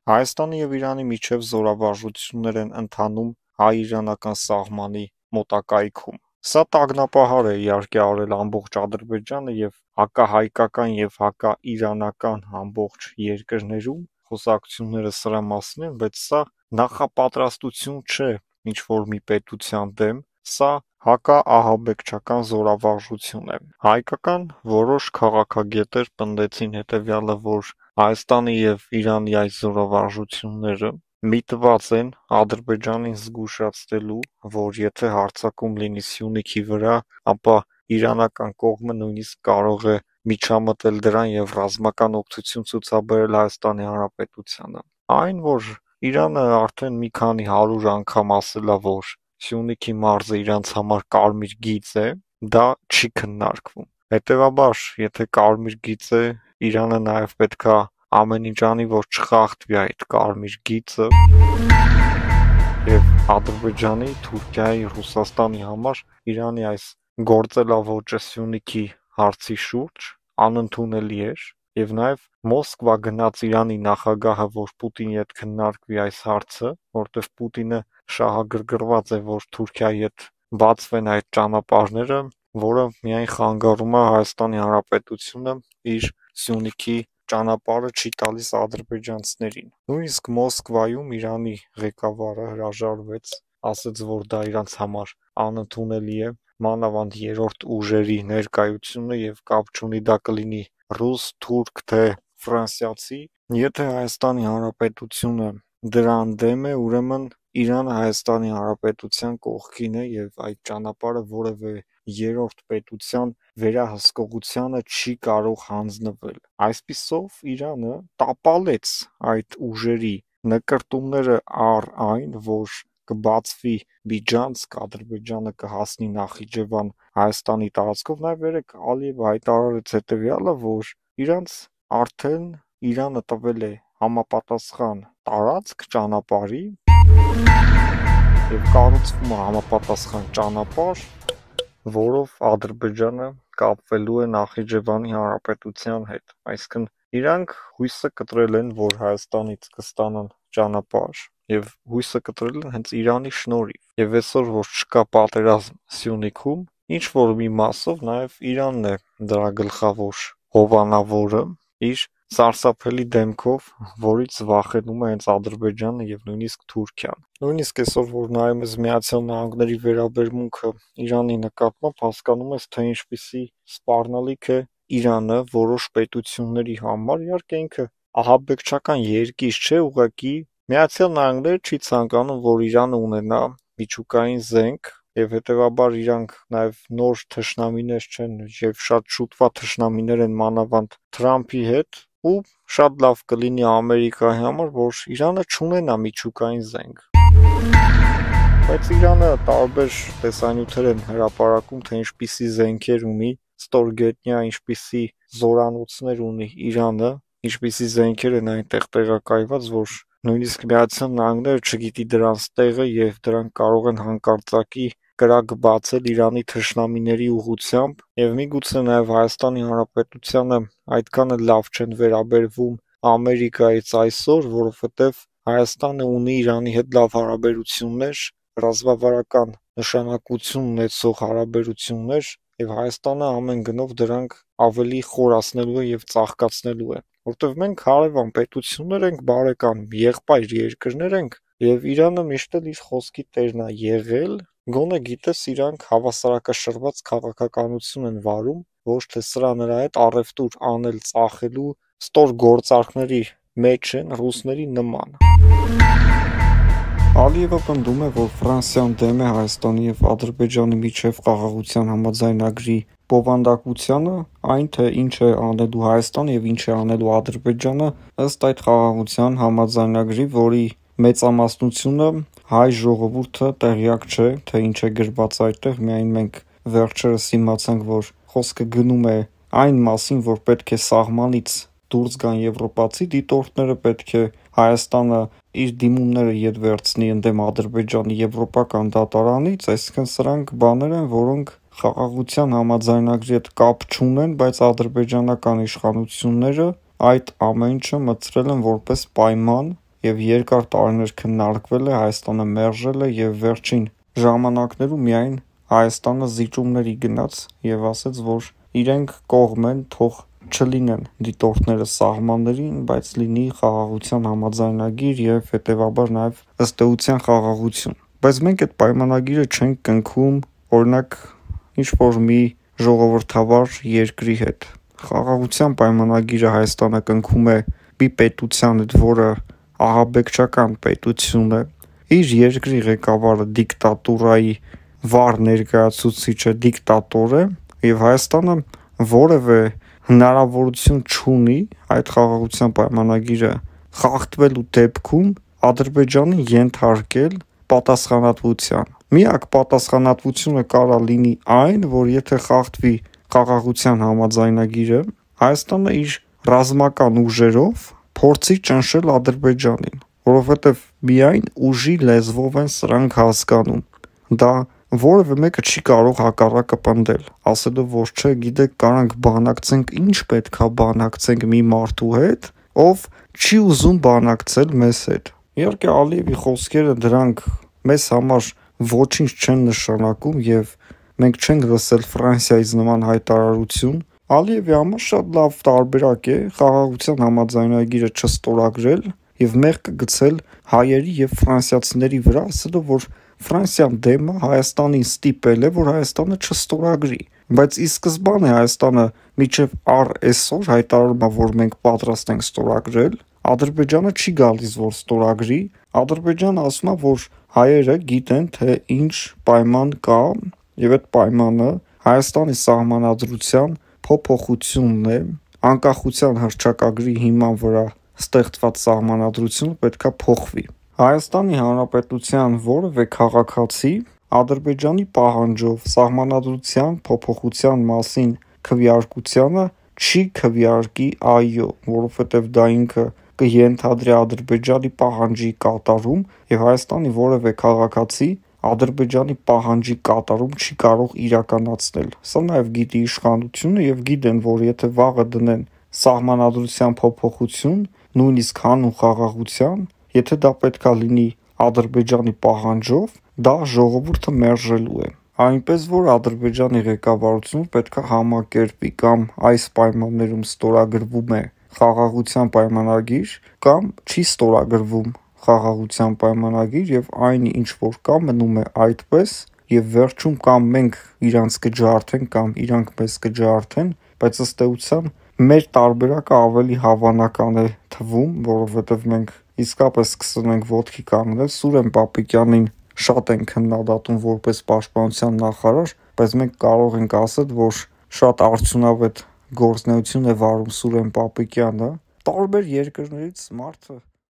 Հայաստանի և Իրանի միջև զորավարժություններ են ընթանում հայ-իրանական սահմանի մոտակայքում։ Սա տագնապահար է իհարկե արել ամբողջ Ադրբեջանը և հակահայկական և հակաիրանական ամբողջ երկրներում, խոսակցությունները սրա մասին են, բայց սա նախապատրաստություն չէ ինչ-որ մի պետության դեմ, սա հակաահաբեկչական զորավարժություն է։ Հայկական որոշ քաղաքագետեր պնդեցին հետևյալը, որ Հայաստանի և Իրանի այս զորավարժությունները միտված են Ադրբեջանին զգուշացնելու, որ եթե հարձակում լինի Սյունիքի վրա, ապա իրանական կողմը նույնիսկ կարող է միջամտել դրան և ռազմական օգնություն ցուցաբերել Հայաստանի Հանրապետությանը։ Այն, որ Իրանը արդեն մի քանի 100 անգամ ասել է, որ Սյունիքի մարզը իրանց համար կարմիր գիծ է, դա չի քննարկվում։ Հետևաբար, եթե կարմիր գիծ է, Իրանը նաև պետք է ամեն ինչ անի, որ չխախտվի այդ կարմիր գիծը և Ադրբեջանի, Թուրքիայի, Ռուսաստանի համար Իրանի այս գործելաոճը Սյունիքի հարցի շուրջ անընդունելի էր, և նաև Մոսկվա գնաց Իրանի նախագահը, որ Պուտինի հետ քննարկվի այս հարցը, որովհետև Պուտինը շահագրգռված է, որ Թուրքիայի հետ բացվեն այդ ճանապարհները, որը միայն խանգարում է Հայաստանի Հանրապետությունը իր Սյունիքի ճանապարհը չի տալիս ադրբեջանցիներին։ Նույնիսկ Մոսկվայում Իրանի ղեկավարը հրաժարվեց, ասաց, որ դա իրանց համար անընդունելի է, մանավանդ երրորդ ուժերի ներկայությունը և կապ չունի դա կլինի ռուս, թուրք, թե ֆրանսիացի։ Եթե Հայաստանի Հանրապետությունը դրան դեմ է, ուրեմն Իրանը Հայաստանի Հանրապետության կողքին է և այդ ճանապարհը որևէ երրորդ պետության վերահսկողությանը չի կարող հանձնվել։ Այսպիսով Իրանը տապալեց այդ ուժերի նկրտումները առ այն, որ կբացվի միջանցք, Ադրբեջանը կհասնի Նախիջևան Հայաստանի տարածքով, նաև երեկ Ալիևը հայտարարեց հետևյալը, որ իրանց արդեն Իրանը տվել է համապատասխան տարածք ճանապարհի և կառուցվում է համապատասխան ճանապարհ, որով Ադրբեջանը կապվելու է Նախիջևանի Հանրապետության հետ։ Այսինքն իրանք հույսը կտրել են, որ Հայաստանից կստանան ճանապարհ և հույսը կտրել են հենց Իրանի շնորհիվ։ Եվ այսօր, որ չկա պատերազմ Սյունիքում, ինչ-որ մի մասով նաև Իրանն է դրա գլխավոր հովանավորը իր սարսափելի դեմքով, որից վախենում է հենց Ադրբեջանը և նույնիսկ Թուրքիան։ Նույնիսկ այսօր, որ նայում ես Միացյալ Նահանգների վերաբերմունքը Իրանի նկատմամբ, հասկանում ես, թե ինչպիսի սպառնալիք է Իրանը որոշ պետությունների համար։ Իհարկե ինքը ահաբեկչական երկիր չէ, ուղղակի Միացյալ Նահանգները չի ցանկանում, որ Իրանը ունենա միջուկային զենք, և հետևաբար իրանք նաև նոր թշնամիներ չեն և շատ շուտվա թշնամիներ են մանավանդ Թրամփի հետ, ու շատ լավ կլինի Ամերիկայի համար, որ Իրանը չունենա միջուկային զենք։ Բայց Իրանը տարբեր տեսանյութեր են հրապարակում, թե ինչպիսի զենքեր ունի, ստորգետնյա ինչպիսի զորանոցներ ունի Իրանը, ինչպիսի զենքեր են այնտեղ տեղակայված, որ նույնիսկ Միացյալ Նահանգները չգիտի դրանց տեղը և դրանք կարող են հանկարծակի կրակ բացել Իրանի թշնամիների ուղղությամբ, և միգուցե նաև Հայաստանի Հանրապետությանը այդքան էլ լավ չեն վերաբերվում Ամերիկայից այսօր, որովհետև Հայաստանը ունի Իրանի հետ լավ հարաբերություններ, ռազմավարական նշանակություն ունեցող հարաբերություններ, և Հայաստանը ամեն գնով դրանք ավելի խորացնելու է և ծաղկացնելու է, որովհետև մենք հարևան պետություններ ենք, բարեկամ եղբայր երկրներ ենք, և Իրանը միշտ էլ իր խոսքի տերն է եղել, գոնե գիտես իրանք հավասարակշռված քաղաքականություն են վարում, ոչ թե սրա-նրա հետ առևտուր անել, ծախելու ստոր գործարքների մեջ են ռուսների նման։ Ալիևը պնդում է, որ Ֆրանսիան դեմ է Հայաստանի և Ադրբեջանի միջև խաղաղության համաձայնագրի բովանդակությանը, այն թե ինչ է անելու Հայաստանը և ինչ է անելու Ադրբեջանը ըստ այդ խաղաղության համաձայնագրի, որի մեծամասնությունը հայ ժողովուրդը տեղյակ չէ, թե ինչ է գրված այդտեղ, միայն մենք վերջերս իմացանք, որ խոսքը գնում է այն մասին, որ պետք է սահմանից դուրս գան եվրոպացի դիտորդները, պետք է Հայաստանը իր դիմումները ետ վերցնի ընդդեմ Ադրբեջանի եվրոպական դատարանից, այսինքն սրանք բաներ են, որոնք խաղաղության համաձայնագրի հետ կապ չունեն, բայց ադրբեջանական իշխանությունները այդ ամեն ինչը մտցրել են որպես պայման եւ երկար տարիներ քննարկվել է, Հայաստանը մերժել է եւ վերջին ժամանակներում միայն Հայաստանը զիջումների գնաց եւ ասաց, որ իրենք կողմ են, թող չլինեն դիտորդները սահմաններին, բայց լինի խաղաղության համաձայնագիր եւ հետեւաբար նաեւ ըստ էության խաղաղություն։ Բայց մենք այդ պայմանագիրը չենք կնքում, օրինակ, ինչ-որ մի ժողովրդավար երկրի հետ։ Խաղաղության պայմանագիրը Հայաստանը կնքում է մի պետության հետ, որը ահաբեկչական պետություն է, իր երկրի ղեկավարը դիկտատուրայի վառ ներկայացուցիչը դիկտատոր է, եւ Հայաստանը որևէ հնարավորություն չունի այդ խաղաղության պայմանագիրը խախտվելու դեպքում Ադրբեջանին ենթարկել պատասխանատվության։ Միակ պատասխանատվությունը կարա լինի այն, որ եթե խախտվի խաղաղության համաձայնագիրը, Հայաստանը իր ռազմական ուժերով փորձի ճնշել Ադրբեջանին, որովհետև միայն ուժի լեզվով են սրանք հասկանում։ Դա որևէ մեկը չի կարող հակառակը պնդել, ասելով, որ չէ, գիտեք, կարանք բանակցենք, ինչ պետքա բանակցենք մի մարդու հետ, ով չի ուզում բանակցել մեզ հետ։ Իհարկե Ալիևի խոսքերը դրանք մեզ համար ոչինչ չեն նշանակում եւ մենք չենք լսել Ֆրանսիայից նման հայտարարություն։ Ալիևի համար շատ լավ տարբերակ է խաղաղության համաձայնագիրը չստորագրել եւ մեղքը գցել հայերի եւ ֆրանսիացիների վրա, ասելով, որ Ֆրանսիան դեմ է, Հայաստանին ստիպել է, որ Հայաստանը չստորագրի, բայց ի սկզբանե Հայաստանը միջև այսօր հայտարարում է, որ մենք պատրաստ ենք ստորագրել, Ադրբեջանը չի գալիս, որ ստորագրի, Ադրբեջանը ասում է, որ հայերը գիտեն, թե ինչ պայման կա, եւ այդ պայմանը Հայաստանի սահմանադրության փոփոխությունն է, անկախության հռչակագրի հիման վրա ստեղծված սահմանադրությունը պետքա փոխվի։ Հայաստանի Հանրապետության որևէ քաղաքացի Ադրբեջանի պահանջով սահմանադրության փոփոխության մասին քվեարկությանը չի քվեարկի այո, որովհետև դա ինքը կենթադրի Ադրբեջանի պահանջի կատարում եւ Հայաստանի որևէ քաղաքացի Ադրբեջանի պահանջի կատարում չի կարող իրականացնել։ Սա նաեւ գիտի իշխանությունը եւ գիտեն, որ եթե վաղը դնեն սահմանադրության փոփոխություն, նույնիսկ հանուն խաղաղության, եթե դա պետքա լինի Ադրբեջանի պահանջով, դա ժողովուրդը մերժելու է։ Այնպես որ Ադրբեջանի ղեկավարությունը պետքա համակերպի կամ այս պայմաններում ստորագրվում է խաղաղության պայմանագիր կամ չի ստորագրվում խաղաղության պայմանագիր եւ այն ինչ որ կա մնում է այդպես եւ վերջում կամ մենք իրանց կջարդենք կամ իրանք մեզ կջարդեն, բայց ըստ էության մեր տարբերակը ավելի հավանական է թվում, որովհետեւ մենք իսկապես կսնենք ոտքի կանգնել, Սուրեն Պապիկյանին շատ են քննադատում որպես պաշտպանության նախարար, բայց մենք կարող ենք ասել, որ շատ արդյունավետ գործունեություն է վարում Սուրեն Պապիկյանը, տարբեր երկրներից մարդը